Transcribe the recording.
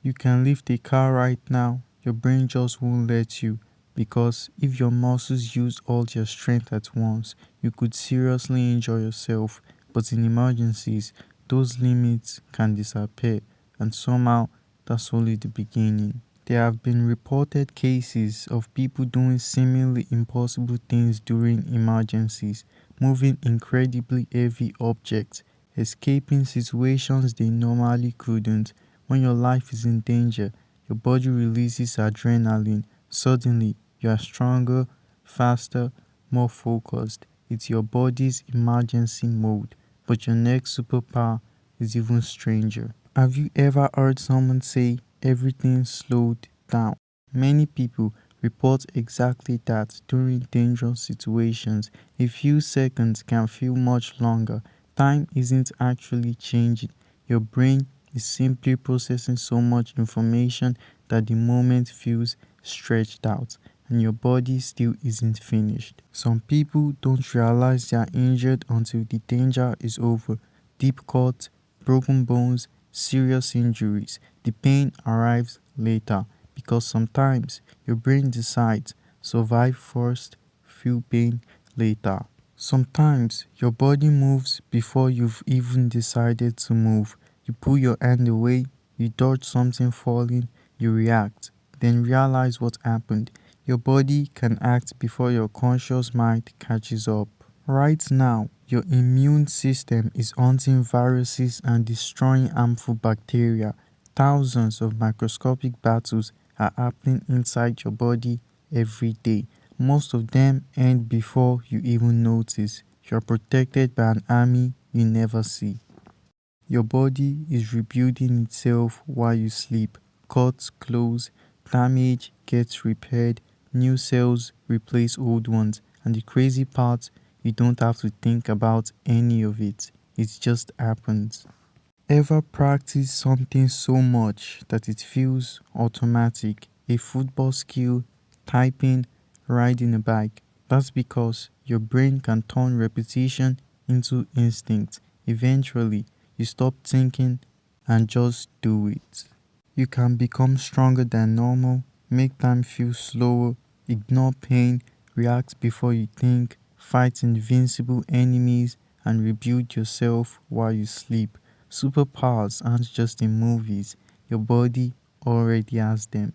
You can lift a car right now, your brain just won't let you because if your muscles use all their strength at once, you could seriously injure yourself. But in emergencies, those limits can disappear, and somehow that's only the beginning. There have been reported cases of people doing seemingly impossible things during emergencies, moving incredibly heavy objects, escaping situations they normally couldn't. When your life is in danger, your body releases adrenaline. Suddenly, you are stronger, faster, more focused. It's your body's emergency mode. But your next superpower is even stranger. Have you ever heard someone say everything slowed down? Many people report exactly that during dangerous situations. A few seconds can feel much longer. Time isn't actually changing. Your brain is simply processing so much information that the moment feels stretched out and your body still isn't finished. Some people don't realize they are injured until the danger is over. Deep cuts, broken bones, serious injuries. The pain arrives later because sometimes your brain decides survive first, feel pain later. Sometimes your body moves before you've even decided to move. You pull your hand away, you dodge something falling, you react, then realize what happened. Your body can act before your conscious mind catches up. Right now, your immune system is hunting viruses and destroying harmful bacteria. Thousands of microscopic battles are happening inside your body every day. Most of them end before you even notice. You're protected by an army you never see. Your body is rebuilding itself while you sleep. Cuts close, damage gets repaired, new cells replace old ones, and the crazy part, you don't have to think about any of it. It just happens. Ever practice something so much that it feels automatic? A football skill, typing, riding a bike. That's because your brain can turn repetition into instinct. Eventually, you stop thinking and just do it. You can become stronger than normal, make time feel slower, ignore pain, react before you think, fight invincible enemies, and rebuild yourself while you sleep. Superpowers aren't just in movies, your body already has them.